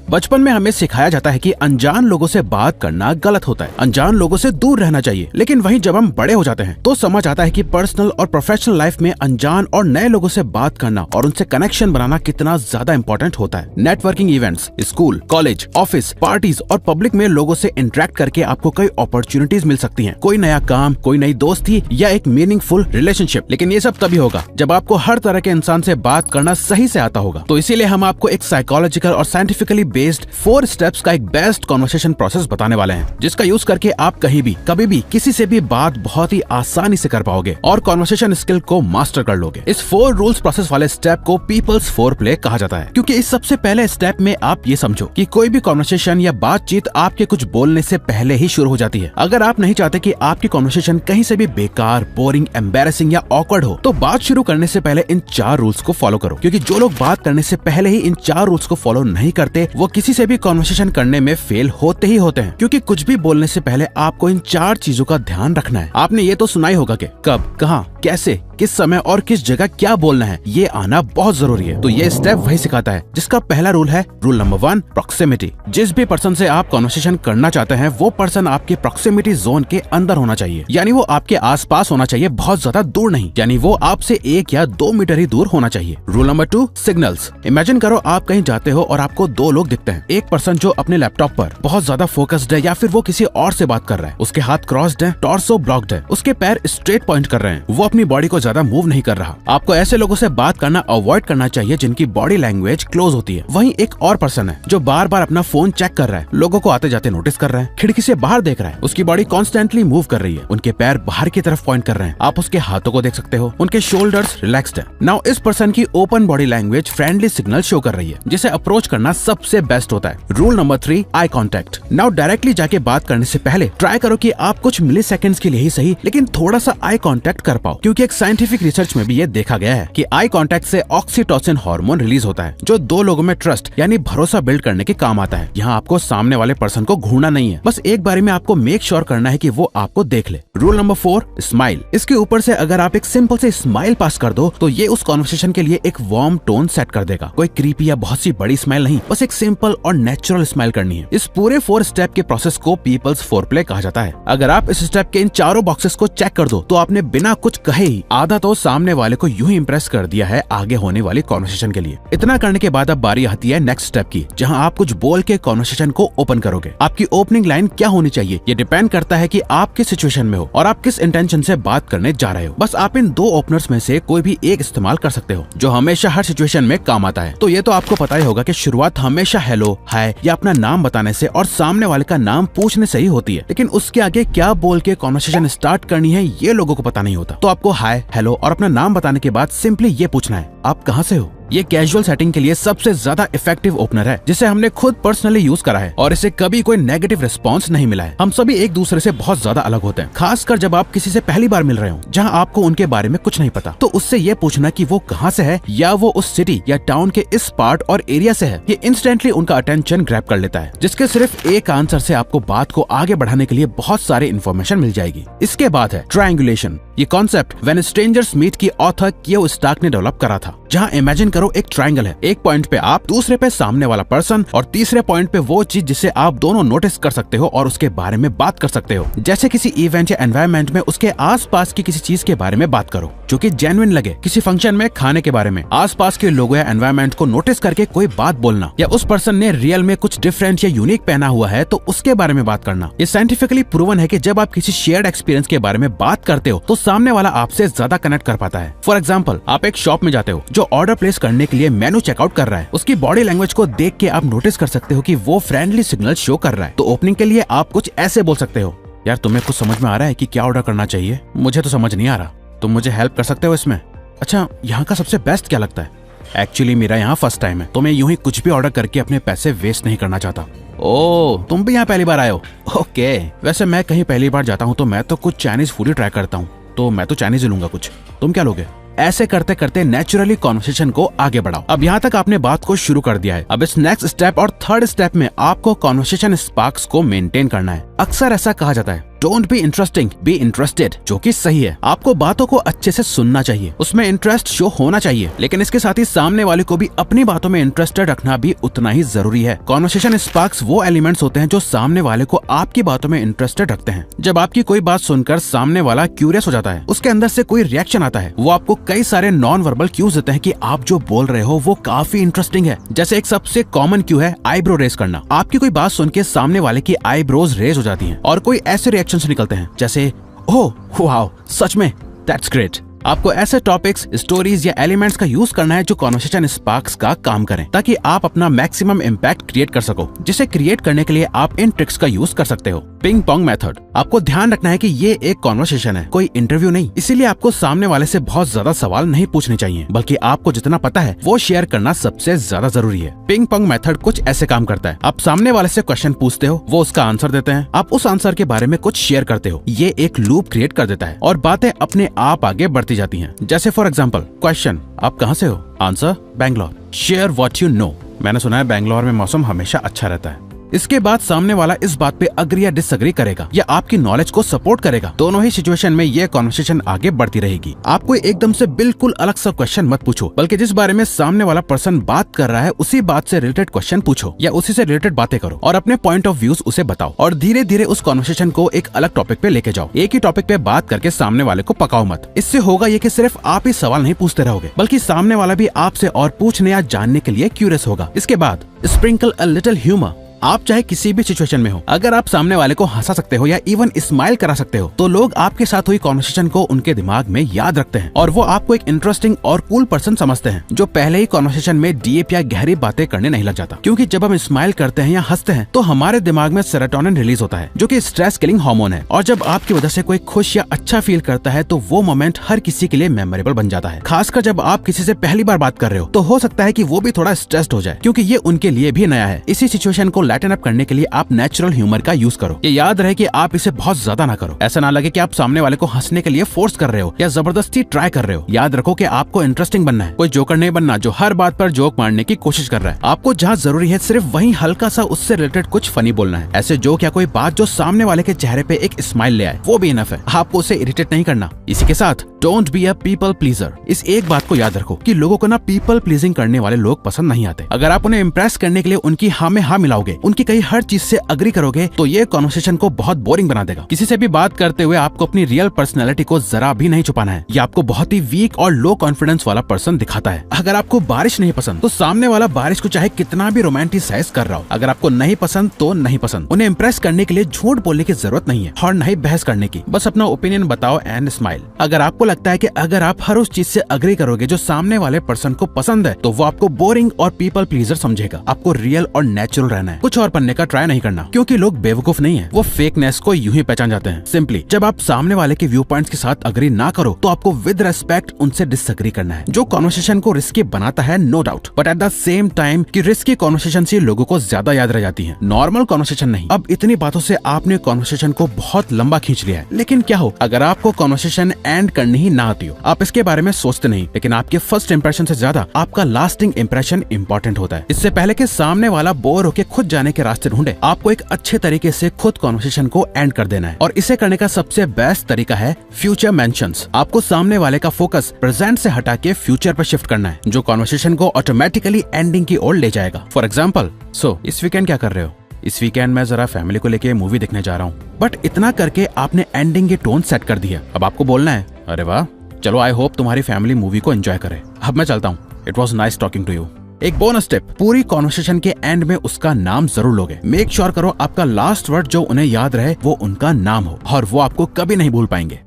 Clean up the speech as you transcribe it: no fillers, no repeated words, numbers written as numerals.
बचपन में हमें सिखाया जाता है कि अनजान लोगों से बात करना गलत होता है, अनजान लोगों से दूर रहना चाहिए। लेकिन वहीं जब हम बड़े हो जाते हैं तो समझ आता है कि पर्सनल और प्रोफेशनल लाइफ में अनजान और नए लोगों से बात करना और उनसे कनेक्शन बनाना कितना ज्यादा इंपॉर्टेंट होता है। Networking events, school, college, office, parties और पब्लिक में लोगों से इंटरेक्ट करके आपको कई अपॉर्चुनिटीज मिल सकती हैं, कोई नया काम, कोई नई दोस्ती या एक मीनिंगफुल रिलेशनशिप। लेकिन ये सब तभी होगा जब आपको हर तरह के इंसान से बात करना सही से आता होगा। तो इसीलिए हम आपको एक साइकोलॉजिकल और साइंटिफिकली बेस्ड 4 स्टेप्स का एक बेस्ट कॉन्वर्सेशन प्रोसेस बताने वाले हैं, जिसका यूज करके आप कहीं भी कभी भी किसी से भी बात बहुत ही आसानी से कर पाओगे और कॉन्वर्सेशन स्किल को मास्टर कर लोगे। इस 4 रूल्स प्रोसेस वाले स्टेप को पीपल्स 4 प्ले कहा जाता है, क्योंकि इस सबसे पहले स्टेप में आप ये समझो कि कोई भी कॉन्वर्सेशन या बातचीत आपके कुछ बोलने से पहले ही शुरू हो जाती है। अगर आप नहीं चाहते कि आपकी कॉन्वर्सेशन कहीं से भी बेकार, बोरिंग, एम्बैरेसिंग या ऑकवर्ड हो, तो बात शुरू करने से पहले इन 4 रूल्स को फॉलो करो। क्योंकि जो लोग बात करने से पहले ही इन 4 रूल्स को फॉलो नहीं करते, वो किसी से भी कॉन्वर्सेशन करने में फेल होते ही होते हैं। क्योंकि कुछ भी बोलने से पहले आपको इन 4 चीजों का ध्यान रखना है। आपने ये तो सुना ही होगा कि कब, कहाँ, कैसे, किस समय और किस जगह क्या बोलना है, ये आना बहुत जरूरी है। तो ये स्टेप वही सिखाता है जिसका पहला रूल है रूल नंबर 1, प्रॉक्सिमिटी। जिस भी पर्सन से आप कॉन्वर्सेशन करना चाहते हैं वो पर्सन आपके प्रॉक्सिमिटी जोन के अंदर होना चाहिए, यानी वो आपके आसपास होना चाहिए, बहुत ज्यादा दूर नहीं, यानी वो आपसे 1 या 2 मीटर ही दूर होना चाहिए। Rule number 2, signals. इमेजिन करो आप कहीं जाते हो और आपको 2 लोग दिखते हैं। एक पर्सन जो अपने लैपटॉप पर बहुत ज्यादा फोकस्ड है या फिर वो किसी और से बात कर रहा है, उसके हाथ क्रॉस्ड है, टॉर्सो ब्लॉक्ड है, उसके पैर स्ट्रेट पॉइंट कर रहे हैं, वो अपनी बॉडी को ज्यादा मूव नहीं कर रहा। आपको ऐसे लोगों से बात करना अवॉइड करना चाहिए जिनकी बॉडी लैंग्वेज क्लोज होती है। वहीं एक और पर्सन है जो बार बार अपना फोन चेक कर रहा है, लोगों को आते जाते नोटिस कर रहा है, खिड़की से बाहर देख रहा है, उसकी बॉडी कॉन्स्टेंटली मूव कर रही है, उनके पैर बाहर की तरफ पॉइंट कर रहे हैं, आप उसके हाथों को देख सकते हो, उनके शोल्डर्स रिलैक्स्ड है। नाउ इस पर्सन की open body language friendly signal show कर रही है, जिसे अप्रोच करना सबसे बेस्ट होता है। Rule number 3, eye contact. Now directly जाके बात करने से पहले ट्राई करो कि आप कुछ मिली सेकेंड्स के लिए ही सही, लेकिन थोड़ा सा आई कॉन्टेक्ट कर पाओ, क्योंकि एक साइंटिफिक रिसर्च में भी ये देखा गया है कि आई कांटेक्ट से ऑक्सीटोसिन हार्मोन रिलीज होता है, जो 2 लोगों में ट्रस्ट यानी भरोसा बिल्ड करने के काम आता है। यहाँ आपको सामने वाले पर्सन को घूरना नहीं है, बस एक बारी में आपको मेक श्योर करना है कि वो आपको देख ले। Rule number 4, smile. इसके ऊपर से अगर आप एक सिंपल से स्माइल पास कर दो तो ये उस कॉन्वर्सेशन के लिए एक वार्म टोन सेट कर देगा। कोई क्रीपी या बहुत सी बड़ी स्माइल नहीं, बस एक सिंपल और नेचुरल स्माइल करनी है। इस पूरे 4 स्टेप के प्रोसेस को पीपल्स 4 प्ले कहा जाता है। अगर आप इस स्टेप के इन 4 बॉक्सेस को चेक कर दो तो आपने बिना कुछ कहे ही आधा तो सामने वाले को यूं ही इंप्रेस कर दिया है आगे होने वाली कॉन्वर्सेशन के लिए। इतना करने के बाद अब बारी आती है नेक्स्ट स्टेप की, जहां आप कुछ बोल के कॉन्वर्सेशन को ओपन करोगे। आपकी ओपनिंग लाइन क्या होनी चाहिए ये डिपेंड करता है कि आप किस सिचुएशन में हो और आप किस इंटेंशन से बात करने जा रहे हो। बस आप इन 2 ओपनर्स में से कोई भी एक इस्तेमाल कर सकते हो, जो हमेशा हर सिचुएशन में काम आता है। तो ये तो आपको पता ही होगा कि शुरुआत हमेशा हेलो, हाय या अपना नाम बताने से और सामने वाले का नाम पूछने से ही होती है, लेकिन उसके आगे क्या बोल के कॉन्वर्सेशन स्टार्ट करनी है ये लोगों को पता नहीं होता। तो आपको हाय, हेलो और अपना नाम बताने के बाद सिंपली ये पूछना है, आप कहाँ से हो। ये कैजुअल सेटिंग के लिए सबसे ज्यादा इफेक्टिव ओपनर है, जिसे हमने खुद पर्सनली यूज करा है और इसे कभी कोई नेगेटिव रिस्पांस नहीं मिला है। हम सभी एक दूसरे से बहुत ज्यादा अलग होते हैं, खासकर जब आप किसी से पहली बार मिल रहे हो जहां आपको उनके बारे में कुछ नहीं पता। तो उससे ये पूछना कि वो कहाँ से है या वो उस सिटी या टाउन के इस पार्ट और एरिया से है, ये इंस्टेंटली उनका अटेंशन ग्रैब कर लेता है, जिसके सिर्फ एक आंसर से आपको बात को आगे बढ़ाने के लिए बहुत सारे इन्फॉर्मेशन मिल जाएगी। इसके बाद है ट्रायंगुलेशन। ये कॉन्सेप्ट व्हेन स्ट्रेंजर्स मीट की ऑथर कियो स्टार्क ने डेवलप करा था, जहां इमेजिन करो एक ट्रायंगल है, एक पॉइंट पे आप, दूसरे पे सामने वाला पर्सन और तीसरे पॉइंट पे वो चीज जिसे आप दोनों नोटिस कर सकते हो और उसके बारे में बात कर सकते हो। जैसे किसी इवेंट या एनवायरनमेंट में उसके आसपास की किसी चीज के बारे में बात करो जो कि जेन्युइन लगे। किसी फंक्शन में खाने के बारे में, आसपास के लोगों या एनवायरनमेंट को नोटिस करके कोई बात बोलना, या उस पर्सन ने रियल में कुछ डिफरेंट या यूनिक पहना हुआ है तो उसके बारे में बात करना। ये साइंटिफिकली प्रूवन है कि जब आप किसी शेयर्ड एक्सपीरियंस के बारे में बात करते हो तो सामने वाला आपसे ज्यादा कनेक्ट कर पाता है। फॉर एग्जाम्पल, आप एक शॉप में जाते हो जो ऑर्डर प्लेस करने के लिए मेनू चेकआउट कर रहा है, उसकी बॉडी लैंग्वेज को देख के आप नोटिस कर सकते हो कि वो फ्रेंडली सिग्नल शो कर रहा है। तो ओपनिंग के लिए आप कुछ ऐसे बोल सकते हो, यार तुम्हें कुछ समझ में आ रहा है कि क्या ऑर्डर करना चाहिए? मुझे तो समझ नहीं आ रहा, तुम मुझे हेल्प कर सकते हो इसमें? अच्छा, यहाँ का सबसे बेस्ट क्या लगता है? एक्चुअली मेरा यहाँ फर्स्ट टाइम है तो मैं यूं ही कुछ भी ऑर्डर करके अपने पैसे वेस्ट नहीं करना चाहता। ओह, तुम भी यहाँ पहली बार आए हो? ओके, वैसे मैं कहीं पहली बार जाता हूँ तो मैं तो कुछ चाइनीज फूड ही ट्राई करता हूँ, तो मैं तो चाइनीज लूंगा कुछ, तुम क्या लोगे? ऐसे करते करते नेचुरली कॉन्वर्सेशन को आगे बढ़ाओ। अब यहाँ तक आपने बात को शुरू कर दिया है, अब इस नेक्स्ट स्टेप और थर्ड स्टेप में आपको कॉन्वर्सेशन स्पार्क्स को मेंटेन करना है। अक्सर ऐसा कहा जाता है don't be interesting, be interested, जो कि सही है। आपको बातों को अच्छे से सुनना चाहिए, उसमें इंटरेस्ट शो होना चाहिए, लेकिन इसके साथ ही सामने वाले को भी अपनी बातों में इंटरेस्टेड रखना भी उतना ही जरूरी है। कॉन्वर्सेशन स्पार्क्स वो एलिमेंट्स होते हैं जो सामने वाले को आपकी बातों में इंटरेस्टेड रखते हैं। जब आपकी कोई बात सुनकर सामने वाला क्यूरियस हो जाता है, उसके अंदर से कोई रिएक्शन आता है, वो आपको कई सारे नॉन वर्बल क्यूज देते हैं कि आप जो बोल रहे हो वो काफी इंटरेस्टिंग है। जैसे एक सबसे कॉमन क्यू है आईब्रो रेज करना। आपकी कोई बात सुन के सामने वाले की आईब्रोज रेज हो जाती हैं और कोई ऐसे रिएक्शंस निकलते हैं जैसे ओह वाओ, सच में, दैट्स ग्रेट। आपको ऐसे टॉपिक्स, स्टोरीज या एलिमेंट्स का यूज करना है जो कॉन्वर्सेशन स्पार्क्स का काम करें, ताकि आप अपना मैक्सिमम इम्पैक्ट क्रिएट कर सको। जिसे क्रिएट करने के लिए आप इन ट्रिक्स का यूज कर सकते हो। Ping pong method. आपको ध्यान रखना है कि ये एक कॉन्वर्सेशन है, कोई इंटरव्यू नहीं। इसीलिए आपको सामने वाले से बहुत ज्यादा सवाल नहीं पूछने चाहिए, बल्कि आपको जितना पता है वो शेयर करना सबसे ज्यादा जरूरी है। पिंग पोंग मेथड कुछ ऐसे काम करता है। आप सामने वाले से क्वेश्चन पूछते हो, वो उसका आंसर देते हैं, आप उस आंसर के बारे में कुछ शेयर करते हो। ये एक लूप क्रिएट कर देता है और बातें अपने आप आगे बढ़ती जाती हैं। जैसे फॉर एग्जाम्पल, क्वेश्चन, आप कहाँ से हो? Answer, Bangalore. Share what you know. मैंने सुना है बैंगलोर में मौसम हमेशा अच्छा रहता है। इसके बाद सामने वाला इस बात पे अग्री या डिसअग्री करेगा या आपकी नॉलेज को सपोर्ट करेगा। दोनों ही सिचुएशन में ये कॉन्वर्सेशन आगे बढ़ती रहेगी। आपको एकदम से बिल्कुल अलग सा क्वेश्चन मत पूछो, बल्कि जिस बारे में सामने वाला पर्सन बात कर रहा है उसी बात से रिलेटेड क्वेश्चन पूछो या उसी से रिलेटेड बातें करो और अपने पॉइंट ऑफ व्यूज उसे बताओ और धीरे धीरे उस कॉन्वर्सेशन को एक अलग टॉपिक पे लेके जाओ। एक ही टॉपिक पे बात करके सामने वाले को पकाओ मत। इससे होगा ये कि सिर्फ आप ही सवाल नहीं पूछते रहोगे, बल्कि सामने वाला भी आपसे और पूछने या जानने के लिए क्यूरियस होगा। इसके बाद स्प्रिंकल अ लिटिल ह्यूमर। आप चाहे किसी भी सिचुएशन में हो, अगर आप सामने वाले को हंसा सकते हो या इवन स्माइल करा सकते हो, तो लोग आपके साथ हुई कॉन्वर्सेशन को उनके दिमाग में याद रखते हैं और वो आपको एक इंटरेस्टिंग और कूल पर्सन समझते हैं, जो पहले ही कॉन्वर्सेशन में डीप या गहरी बातें करने नहीं लग जाता। क्योंकि जब हम स्माइल करते हैं या हंसते हैं तो हमारे दिमाग में सेरोटोनिन रिलीज होता है, जो कि स्ट्रेस किलिंग हार्मोन है, और जब आपकी वजह से कोई खुश या अच्छा फील करता है तो वो मोमेंट हर किसी के लिए मेमोरेबल बन जाता है। खासकर जब आप किसी से पहली बार बात कर रहे हो तो हो सकता है कि वो भी थोड़ा स्ट्रेस्ड हो जाए, क्योंकि ये उनके लिए भी नया है। इसी सिचुएशन को लाइटन अप करने के लिए आप नेचुरल ह्यूमर का यूज करो। ये याद रहे कि आप इसे बहुत ज्यादा ना करो। ऐसा ना लगे कि आप सामने वाले को हंसने के लिए फोर्स कर रहे हो या जबरदस्ती ट्राई कर रहे हो। याद रखो कि आपको इंटरेस्टिंग बनना है, कोई जोकर नहीं बनना जो हर बात पर जोक मारने की कोशिश कर रहा है। आपको जहाँ जरूरी है सिर्फ वहीं हल्का सा उससे रिलेटेड कुछ फनी बोलना है। ऐसे जोक या कोई बात जो सामने वाले के चेहरे पे एक स्माइल ले आए, वो भी इनफ है। आपको उसे इरिटेट नहीं करना। इसी के साथ don't be a people pleaser. इस एक बात को याद रखो कि लोगों को ना पीपल प्लीजिंग करने वाले लोग पसंद नहीं आते। अगर आप उन्हें इम्प्रेस करने के लिए उनकी हाँ में हाँ मिलाओगे, उनकी कहीं हर चीज से अग्री करोगे, तो ये कॉन्वर्सेशन को बहुत बोरिंग बना देगा। किसी से भी बात करते हुए आपको अपनी रियल पर्सनैलिटी को जरा भी नहीं छुपाना है। ये आपको बहुत ही वीक और लो कॉन्फिडेंस वाला पर्सन दिखाता है। अगर आपको बारिश नहीं पसंद तो सामने वाला बारिश को चाहे कितना भी रोमांटिसाइज कर रहा हो, अगर आपको नहीं पसंद तो नहीं पसंद। उन्हें इम्प्रेस करने के लिए झूठ बोलने की जरूरत नहीं है और नहीं बहस करने की। बस अपना ओपिनियन बताओ एंड स्माइल। अगर आपको लगता है कि अगर आप हर उस चीज से अग्री करोगे जो सामने वाले पर्सन को पसंद है, तो वो आपको बोरिंग और पीपल प्लीजर समझेगा। आपको रियल और नेचुरल रहना है, कुछ और बनने का ट्राई नहीं करना, क्योंकि लोग बेवकूफ नहीं है, वो फेकनेस को यूं ही पहचान जाते हैं। सिंपली जब आप सामने वाले के व्यू पॉइंट्स के साथ अग्री ना करो तो आपको विद रेस्पेक्ट उनसे डिसएग्री करना है, जो कॉन्वर्सेशन को रिस्की बनाता है, no doubt. But at the same time कि रिस्की कॉन्वर्सेशन से लोगों को ज्यादा याद रह जाती है, नॉर्मल कॉन्वर्सेशन नहीं। अब इतनी बातों से आपने कॉन्वर्सेशन को बहुत लंबा खींच लिया है, लेकिन क्या हो अगर आपको कॉन्वर्सेशन एंड करनी ही ना आती हो? आप इसके बारे में सोचते नहीं, लेकिन आपके फर्स्ट इंप्रेशन से ज्यादा आपका लास्टिंग इंप्रेशन इंपॉर्टेंट होता है। इससे पहले कि सामने वाला बोर होकर खुद जाने के रास्ते ढूंढे, आपको एक अच्छे तरीके से खुद कॉन्वर्सेशन को एंड कर देना है। और इसे करने का सबसे बेस्ट तरीका है फ्यूचर मेंशंस। आपको सामने वाले का फोकस प्रेजेंट से हटा के फ्यूचर पर शिफ्ट करना है, जो कॉन्वर्सेशन को ऑटोमेटिकली एंडिंग की ओर ले जाएगा। फॉर एग्जाम्पल, इस वीकेंड क्या कर रहे हो? इस वीकेंड मैं जरा फैमिली को लेके मूवी देखने जा रहा हूँ। बट इतना करके आपने एंडिंग की टोन सेट कर दिया। अब आपको बोलना है, अरे वाह, चलो आई होप तुम्हारी फैमिली मूवी को एंजॉय करे। अब मैं चलता हूँ, it was nice talking to you. एक बोनस टिप, पूरी कॉन्वर्सेशन के एंड में उसका नाम जरूर लोगे। मेक श्योर करो आपका लास्ट वर्ड जो उन्हें याद रहे वो उनका नाम हो, और वो आपको कभी नहीं भूल पाएंगे।